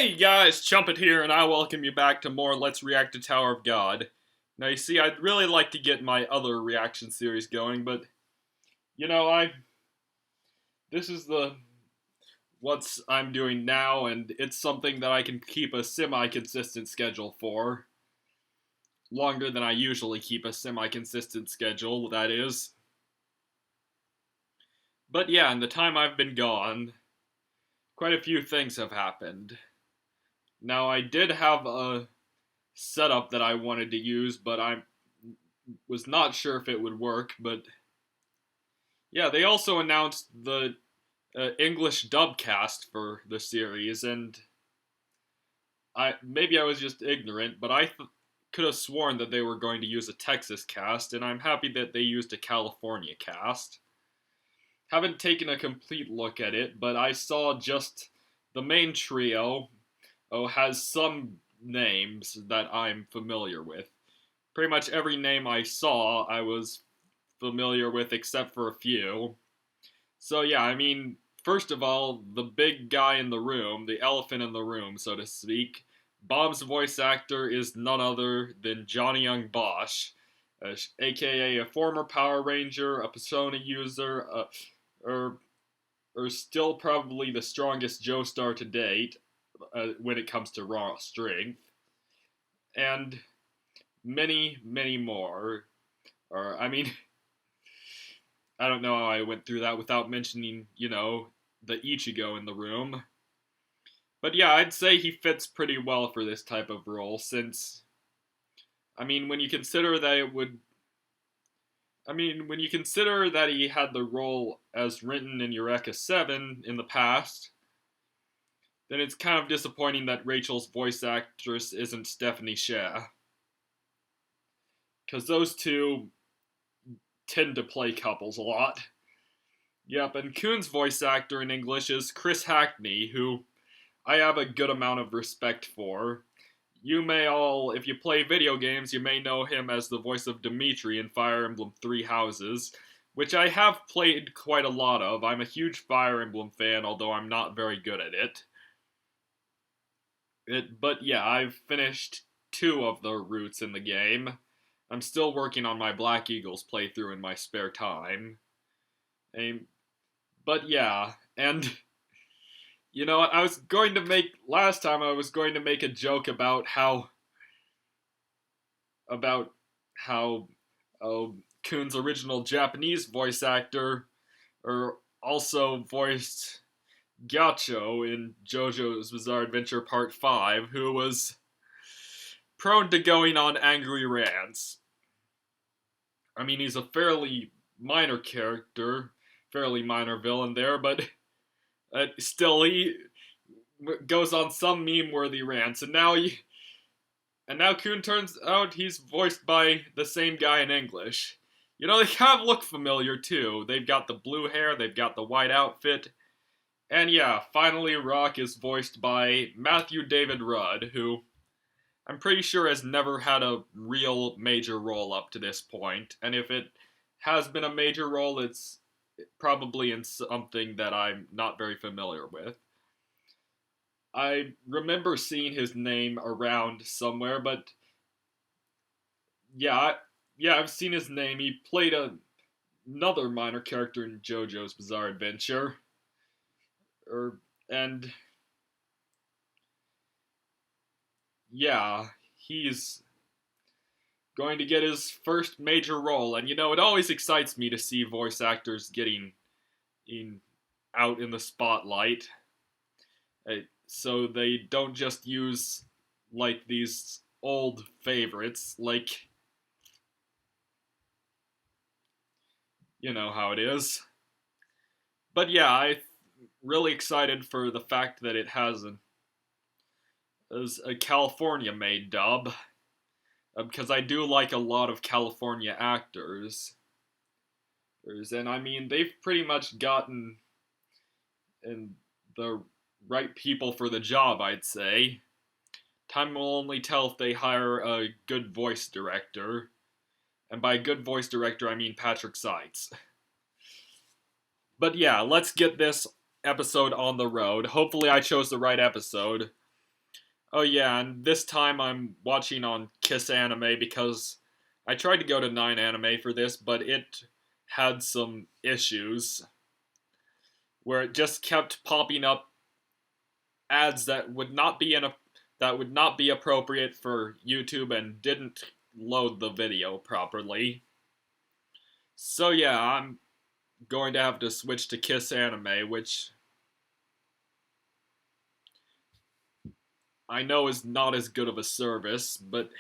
Hey guys, Chumpet here, and I welcome you back to more Let's React to Tower of God. Now you see, I'd really like to get my other reaction series going, but, you know, this is what I'm doing now, and it's something that I can keep a semi-consistent schedule for. Longer than I usually keep a semi-consistent schedule, that is. But yeah, in the time I've been gone, quite a few things have happened. Now, I did have a setup that I wanted to use, but I was not sure if it would work. But yeah, they also announced the English dub cast for the series, and maybe I was just ignorant, but I could have sworn that they were going to use a Texas cast, and I'm happy that they used a California cast. Haven't taken a complete look at it, but I saw just the main trio has some names that I'm familiar with. Pretty much every name I saw, I was familiar with except for a few. So yeah, I mean, first of all, the big guy in the room, the elephant in the room, so to speak, Bob's voice actor is none other than Johnny Young Bosch, aka a former Power Ranger, a Persona user, or still probably the strongest Joestar to date when it comes to raw strength, and many, many more. Or, I mean, I don't know how I went through that without mentioning, the Ichigo in the room. But yeah, I'd say he fits pretty well for this type of role, since, I mean, when you consider that when you consider that he had the role as written in Eureka 7 in the past, then it's kind of disappointing that Rachel's voice actress isn't Stephanie Sheh. Because those two tend to play couples a lot. Yep, and Coon's voice actor in English is Chris Hackney, who I have a good amount of respect for. You may all, if you play video games, you may know him as the voice of Dimitri in Fire Emblem Three Houses, which I have played quite a lot of. I'm a huge Fire Emblem fan, although I'm not very good at it. But yeah, I've finished 2 of the routes in the game. I'm still working on my Black Eagles playthrough in my spare time. But yeah, and you know what, last time I was going to make a joke about how Coon's original Japanese voice actor also voiced Gyacho in JoJo's Bizarre Adventure Part 5, who was prone to going on angry rants. I mean, he's a fairly minor character, fairly minor villain there, but still, he goes on some meme-worthy rants, and now Coon turns out he's voiced by the same guy in English. You know, they kind of look familiar, too. They've got the blue hair, they've got the white outfit, and yeah, finally Rock is voiced by Matthew David Rudd, who I'm pretty sure has never had a real major role up to this point, and if it has been a major role, it's probably in something that I'm not very familiar with. I remember seeing his name around somewhere, but yeah, I've seen his name. He played another minor character in JoJo's Bizarre Adventure, and yeah, he's going to get his first major role, and it always excites me to see voice actors getting out in the spotlight, so they don't just use like these old favorites, like, you know how it is. But yeah, I'm really excited for the fact that it has a California-made dub, because I do like a lot of California actors. And I mean, they've pretty much gotten the right people for the job, I'd say. Time will only tell if they hire a good voice director. And by good voice director, I mean Patrick Seitz. But yeah, let's get this episode on the road. Hopefully I chose the right episode. Oh yeah, and this time I'm watching on Kiss Anime because I tried to go to 9 Anime for this, but it had some issues where it just kept popping up ads that would not be appropriate for YouTube and didn't load the video properly. So yeah, I'm going to have to switch to Kiss Anime, which I know is not as good of a service, but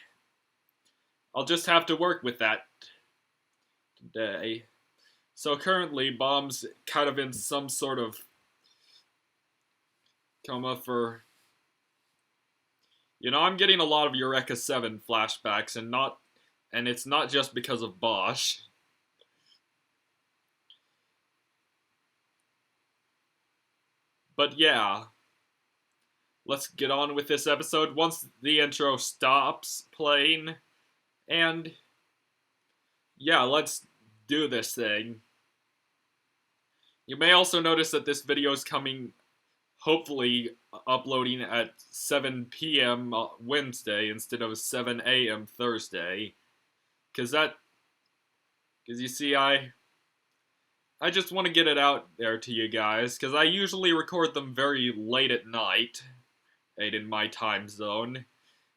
I'll just have to work with that today. So currently, Bomb's kind of in some sort of coma for. I'm getting a lot of Eureka 7 flashbacks, and it's not just because of Bosch. But yeah, let's get on with this episode once the intro stops playing. And yeah, let's do this thing. You may also notice that this video is coming, hopefully, uploading at 7 p.m. Wednesday instead of 7 a.m. Thursday. Because you see, I just want to get it out there to you guys, because I usually record them very late at night, 8 in my time zone.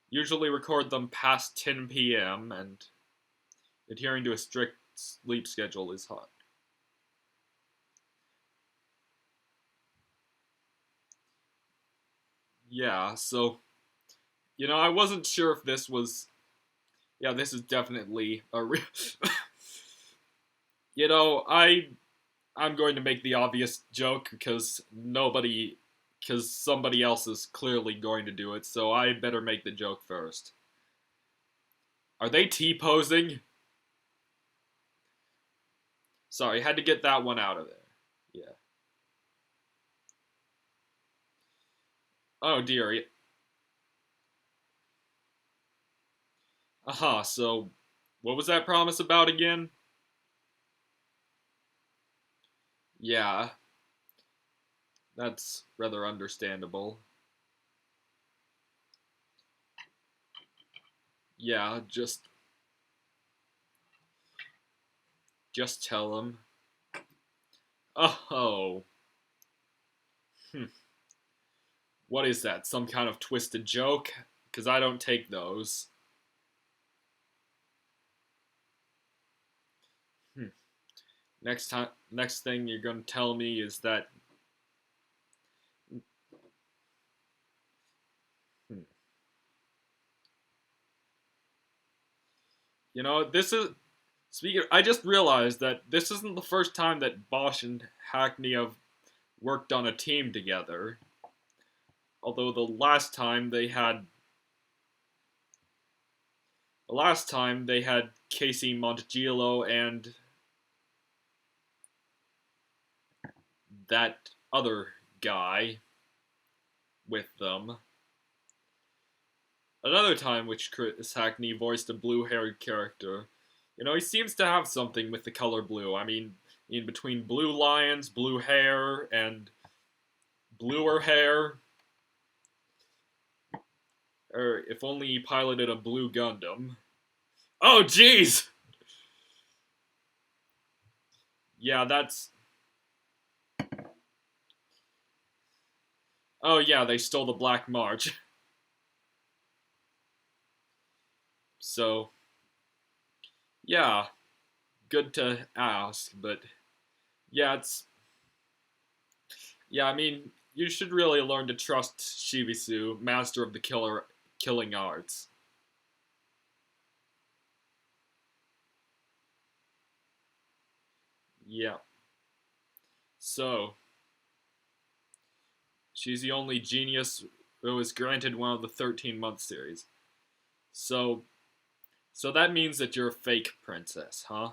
Usually record them past 10 p.m., and adhering to a strict sleep schedule is hard. Yeah, so, I wasn't sure if this was. Yeah, this is definitely a real. I'm going to make the obvious joke because somebody else is clearly going to do it, so I better make the joke first. Are they T-posing? Sorry, had to get that one out of there. Yeah. Oh dear. Aha, so what was that promise about again? Yeah, that's rather understandable. Yeah, just tell him. Oh. Hmm. What is that? Some kind of twisted joke? Because I don't take those. Hmm. Next thing you're gonna tell me is that. Hmm. This is. Speaking, I just realized that this isn't the first time that Bosch and Hackney have worked on a team together. Although the last time they had Casey Montagillo and that other guy with them. Another time which Chris Hackney voiced a blue-haired character. He seems to have something with the color blue. I mean, in between blue lions, blue hair, and bluer hair. Or if only he piloted a blue Gundam. Oh, jeez! Yeah, that's. Oh, yeah, they stole the Black March. So, yeah, good to ask, but yeah, it's. Yeah, I mean, you should really learn to trust Shibisu, master of the killing arts. Yeah. So, she's the only genius who was granted one of the 13-month series. So, so that means that you're a fake princess, huh?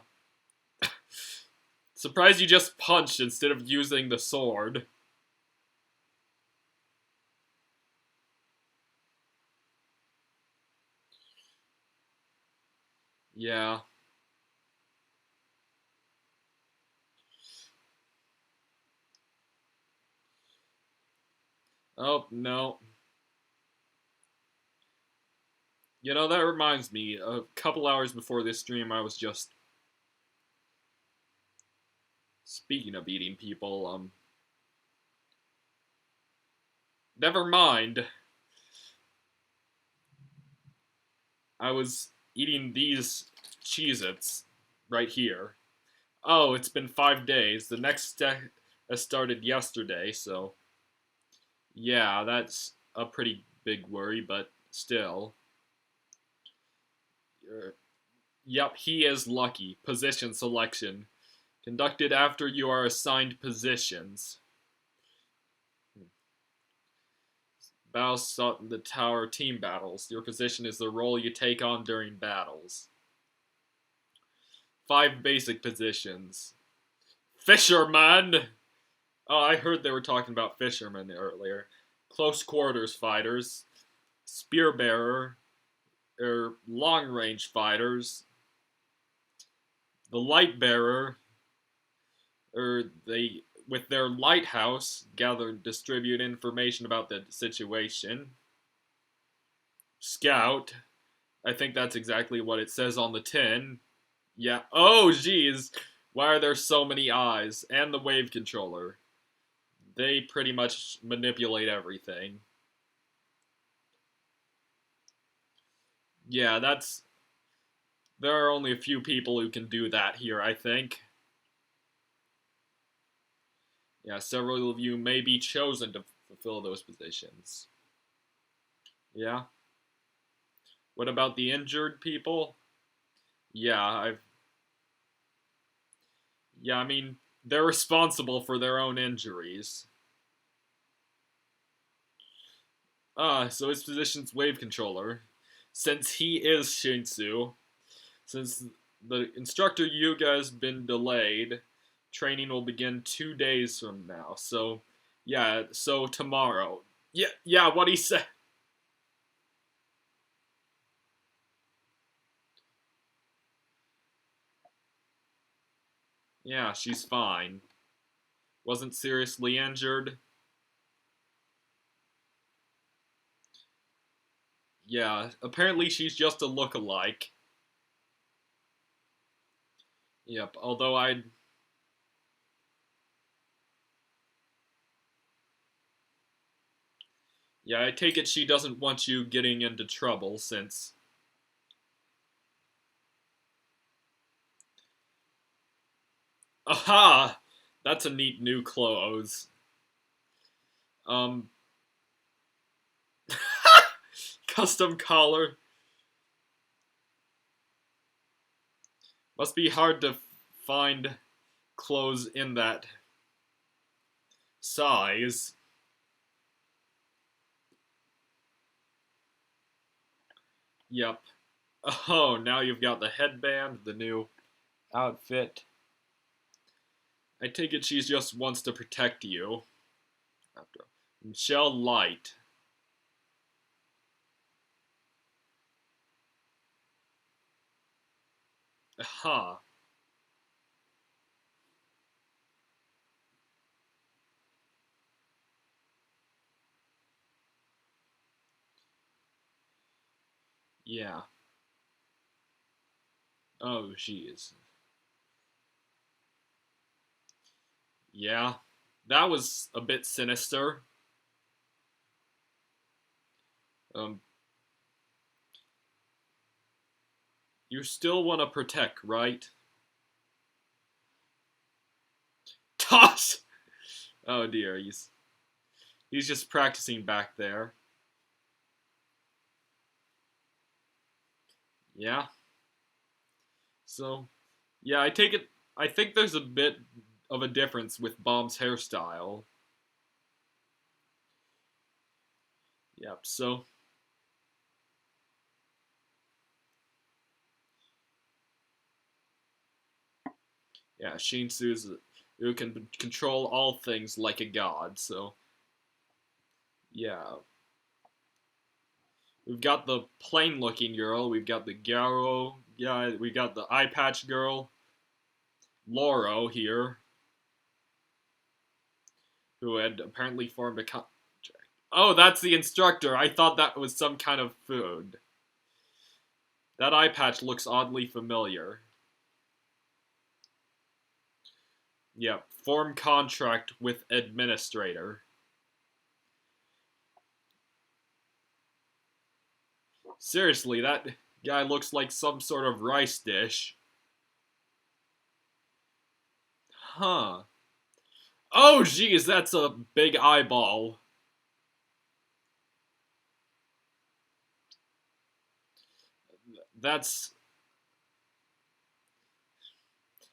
Surprised you just punched instead of using the sword. Yeah. Oh, no. You know, that reminds me, a couple hours before this stream, I was just, speaking of eating people, never mind. I was eating these Cheez-Its right here. Oh, it's been 5 days. The next step has started yesterday, so yeah, that's a pretty big worry, but still. Yep, he is lucky. Position selection. Conducted after you are assigned positions. Battles sought in the tower team battles. Your position is the role you take on during battles. 5 basic positions. Fisherman! Oh, I heard they were talking about fishermen earlier. Close quarters fighters. Spear bearer. Long range fighters. The light bearer. They with their lighthouse gather and distribute information about the situation. Scout. I think that's exactly what it says on the tin. Yeah. Oh, geez. Why are there so many eyes? And the wave controller. They pretty much manipulate everything. Yeah, that's... There are only a few people who can do that here, I think. Yeah, several of you may be chosen to fulfill those positions. Yeah? What about the injured people? Yeah, Yeah, I mean, they're responsible for their own injuries. So his position's wave controller. Since he is Shinsu, since the instructor Yuga has been delayed, training will begin 2 days from now. So, yeah, so tomorrow. Yeah, what he said. Yeah, she's fine. Wasn't seriously injured. Yeah, apparently she's just a look-alike. Yep, although I'd... Yeah, I take it she doesn't want you getting into trouble, since... Aha! That's a neat new clothes. Um... Custom collar. Must be hard to find clothes in that size. Yep. Oh, now you've got the headband, the new outfit. I take it she just wants to protect you. After Michelle Light. Aha. Yeah. Oh, jeez. Yeah. That was a bit sinister. Um, you still want to protect, right? Toss! Oh dear, he's just practicing back there. Yeah. So, yeah, I take it. I think there's a bit of a difference with Bomb's hairstyle. Yep. So, yeah, Shinsu's who can control all things like a god. So, yeah, we've got the plain-looking girl. We've got the Garo. Yeah, we got the eye patch girl, Loro here, who had apparently formed a contract. Oh, that's the instructor. I thought that was some kind of food. That eye patch looks oddly familiar. Yep, form contract with administrator. Seriously, that guy looks like some sort of rice dish. Huh. Oh, geez, that's a big eyeball. That's...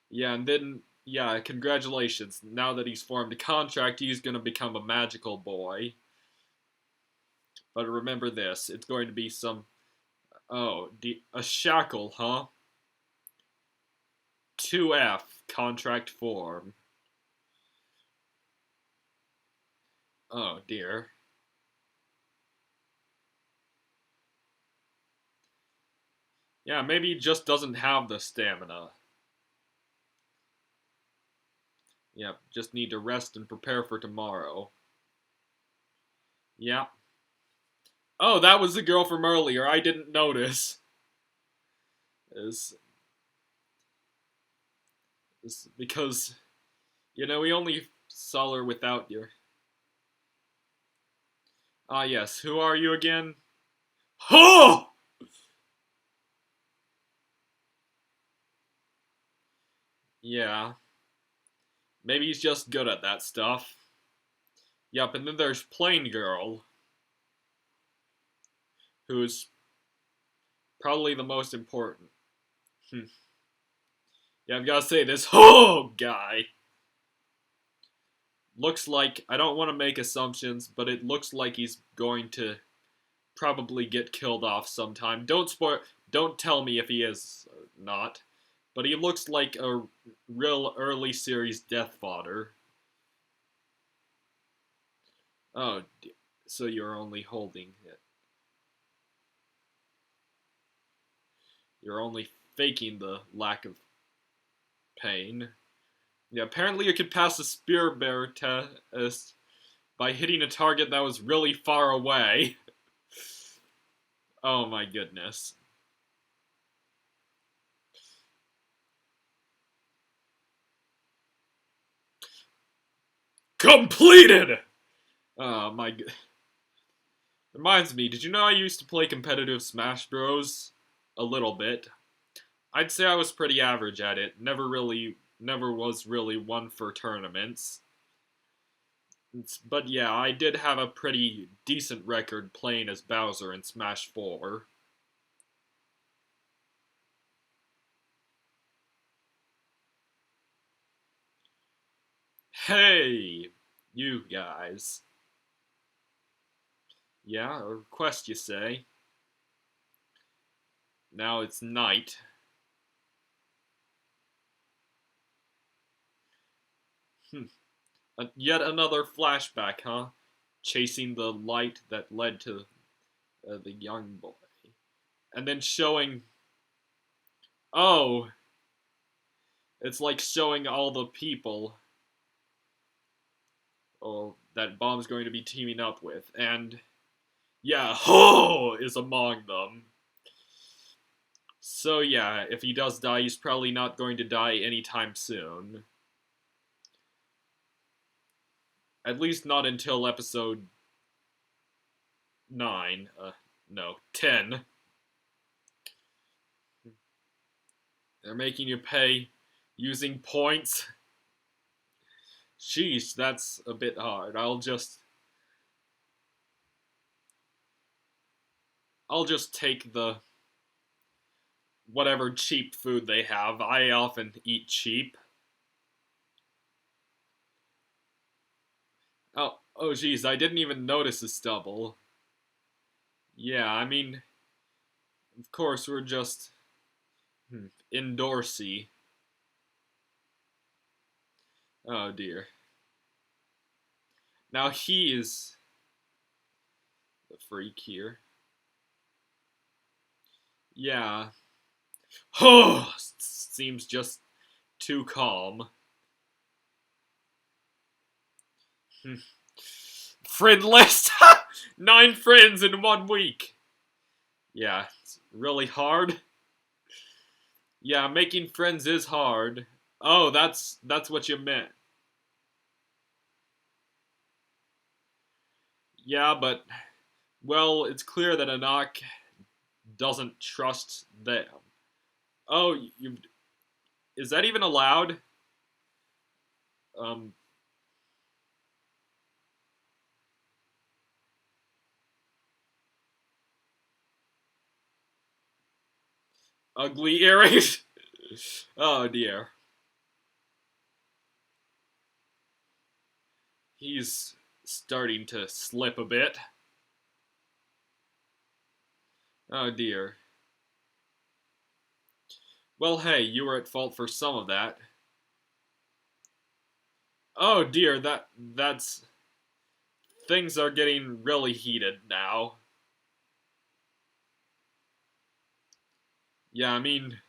Yeah, and then... Yeah, congratulations. Now that he's formed a contract, he's gonna become a magical boy. But remember this, it's going to be some... Oh, a shackle, huh? 2F, contract form. Oh, dear. Yeah, maybe he just doesn't have the stamina. Yep, just need to rest and prepare for tomorrow. Yeah. Oh, that was the girl from earlier. I didn't notice. Is because, we only saw her without your... Ah, yes. Who are you again? Oh! Yeah. Maybe he's just good at that stuff. Yep, and then there's Plain Girl, who's probably the most important. Yeah, I've gotta say, this guy looks like, I don't want to make assumptions, but it looks like he's going to probably get killed off sometime. Don't tell me if he is or not, but he looks like a real early series death fodder. Oh, so you're only holding it. You're only faking the lack of pain. Yeah, apparently you could pass the spear bear test by hitting a target that was really far away. Oh my goodness. Completed! Oh my god. Reminds me, did you know I used to play competitive Smash Bros? A little bit. I'd say I was pretty average at it. Never was really one for tournaments. But yeah, I did have a pretty decent record playing as Bowser in Smash 4. Hey, you guys. Yeah, a request you say. Now it's night. Yet another flashback, huh? Chasing the light that led to the young boy. And then showing... Oh! It's like showing all the people that Bomb's going to be teaming up with. And yeah, Ho is among them. So yeah, if he does die, he's probably not going to die anytime soon. At least not until episode 9. No, 10. They're making you pay using points. Sheesh, that's a bit hard. I'll just take the whatever cheap food they have. I often eat cheap. Oh geez, I didn't even notice the stubble. Yeah, I mean, of course we're just indoorsy. Oh dear. Now he is the freak here. Yeah. Oh, seems just too calm. Friend list! 9 friends in 1 week! Yeah, it's really hard. Yeah, making friends is hard. Oh, that's what you meant. Yeah, but well, it's clear that Anak doesn't trust them. Oh, you is that even allowed? Um, ugly earrings. Oh dear, he's starting to slip a bit. Oh dear. Well, hey, you were at fault for some of that. Oh dear, that's things are getting really heated now. Yeah, I mean,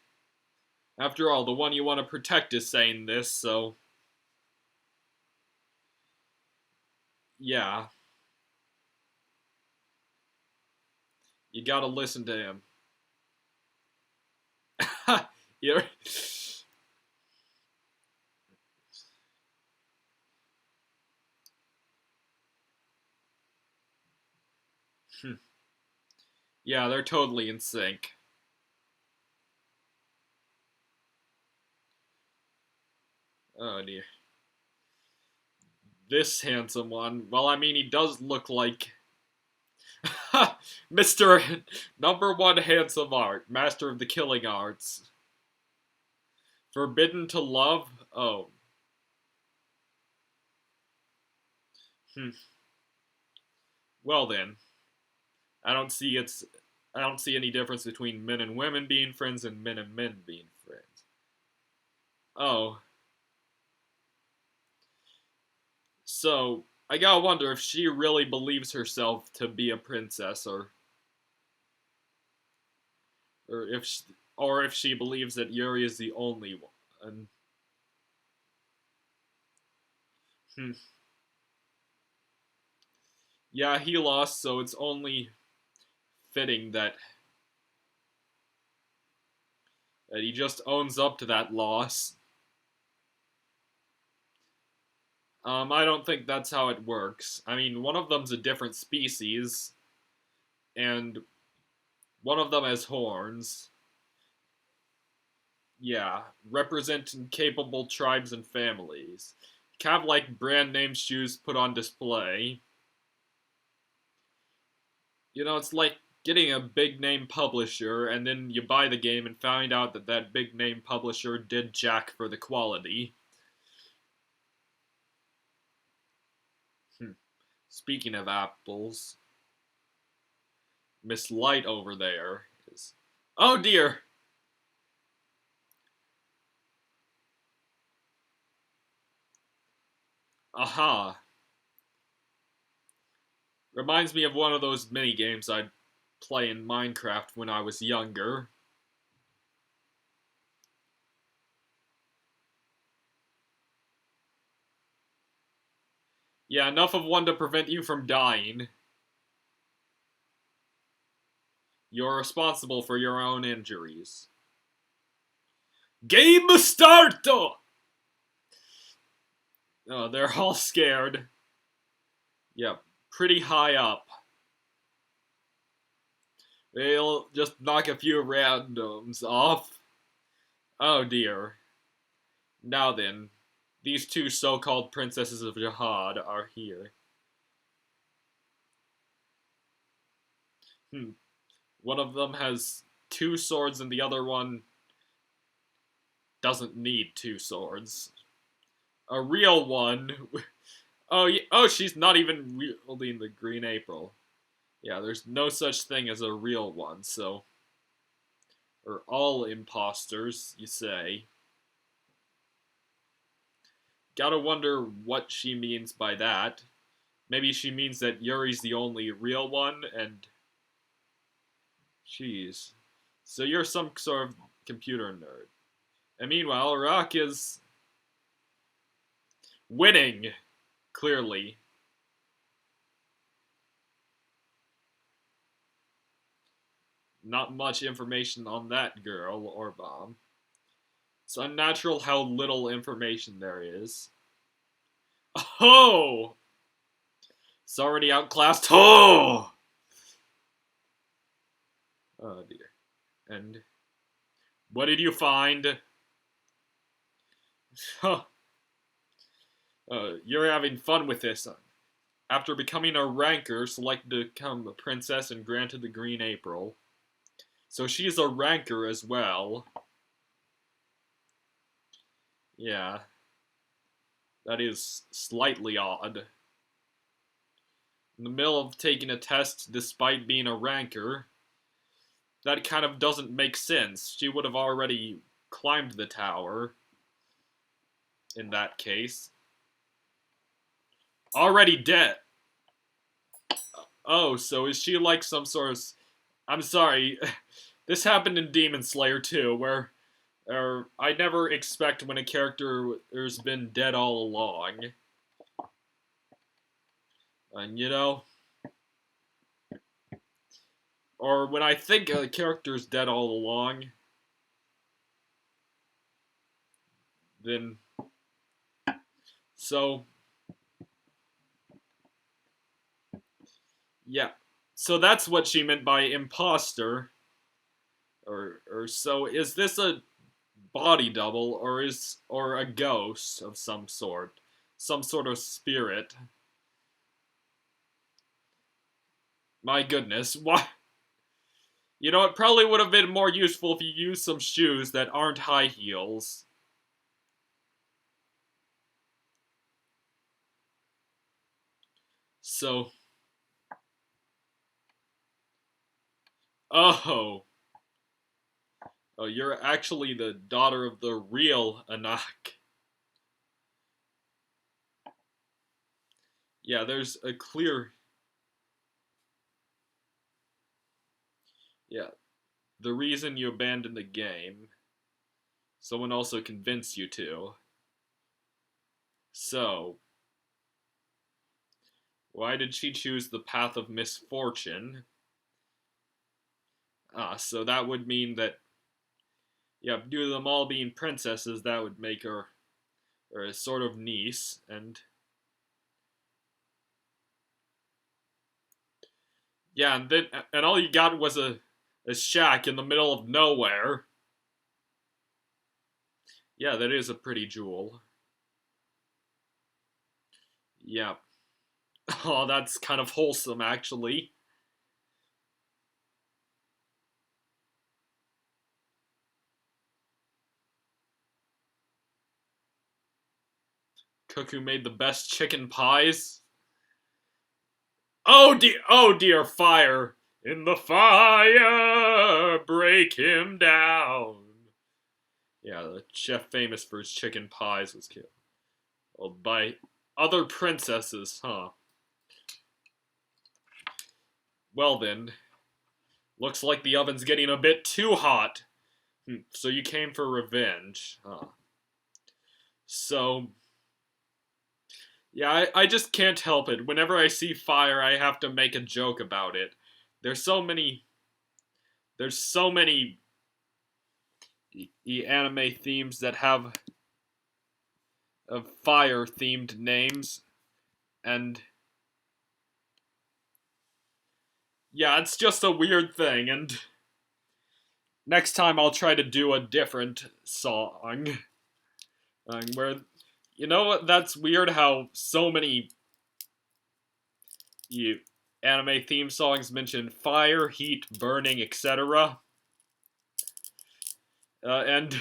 after all, the one you want to protect is saying this, so yeah, you gotta listen to him. You're- yeah, they're totally in sync. Oh dear. This handsome one, well, I mean, he does look like Mr. Number One Handsome Art, Master of the Killing Arts. Forbidden to Love? Oh. Hmm. Well then, I don't see it's I don't see any difference between men and women being friends and men being friends. Oh, so I gotta wonder if she really believes herself to be a princess, or if she, or if she believes that Yuri is the only one. Hmm. Yeah, he lost, so it's only fitting that he just owns up to that loss. I don't think that's how it works. I mean, one of them's a different species, and one of them has horns. Yeah, representing capable tribes and families. Kind of like brand name shoes put on display. You know, it's like getting a big name publisher and then you buy the game and find out that that big name publisher did jack for the quality. Hmm. Speaking of apples, Miss Light over there is. Oh dear! Aha! Reminds me of one of those mini games I'd play in Minecraft when I was younger. Yeah, enough of one to prevent you from dying. You're responsible for your own injuries. Game start! Oh, they're all scared. Yep, pretty high up. They'll just knock a few randoms off. Oh dear. Now then, these two so-called princesses of Jihad are here. Hmm. One of them has two swords and the other one doesn't need two swords. A real one. Oh, yeah. Oh, she's not even wielding the Green April. Yeah, there's no such thing as a real one, so. Or all imposters, you say. Gotta wonder what she means by that. Maybe she means that Yuri's the only real one, and. Jeez. So you're some sort of computer nerd. And meanwhile, Rock is winning, clearly. Not much information on that girl or bomb. It's unnatural how little information there is. Oh! It's already outclassed. Oh! Oh dear. And what did you find? Huh. You're having fun with this. After becoming a ranker, selected to become a princess and granted the Green April. So she's a ranker as well. Yeah. That is slightly odd. In the middle of taking a test despite being a ranker, that kind of doesn't make sense. She would have already climbed the tower. In that case. Already dead. Oh, so is she like some sort of... I'm sorry. This happened in Demon Slayer too, where I never expect when a character has been dead all along. And you know... Or when I think a character's dead all along, then... So... Yeah. So that's what she meant by imposter. Or so is this a body double or a ghost of some sort? Some sort of spirit. My goodness, why? You know, it probably would have been more useful if you used some shoes that aren't high heels. So... Oh. Oh, you're actually the daughter of the real Anak. Yeah, there's a clear... Yeah. The reason you abandoned the game. Someone also convinced you to. So... Why did she choose the path of misfortune? So that would mean that... Yeah, due to them all being princesses, that would make her a sort of niece, and... Yeah, and all you got was a shack in the middle of nowhere. Yeah, that is a pretty jewel. Yeah. Oh, that's kind of wholesome, actually. Cook who made the best chicken pies. Oh dear, fire! In the fire, break him down. Yeah, the chef famous for his chicken pies was killed by other princesses, huh? Well then, looks like the oven's getting a bit too hot. So you came for revenge, huh? So... Yeah, I just can't help it. Whenever I see fire, I have to make a joke about it. There's so many anime themes that have fire-themed names, and yeah, it's just a weird thing, and next time I'll try to do a different song, where, you know what, that's weird how so many anime theme songs mention fire, heat, burning, etc. And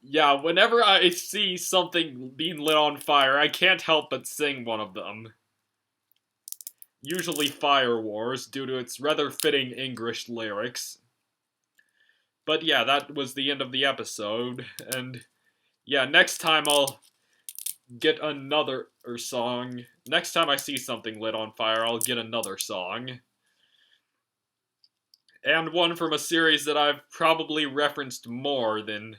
yeah, whenever I see something being lit on fire, I can't help but sing one of them. Usually Fire Wars, due to its rather fitting English lyrics. But yeah, that was the end of the episode, and yeah, next time I'll get another song. Next time I see something lit on fire, I'll get another song. And one from a series that I've probably referenced more than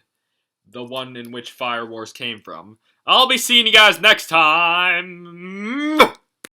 the one in which Fire Wars came from. I'll be seeing you guys next time!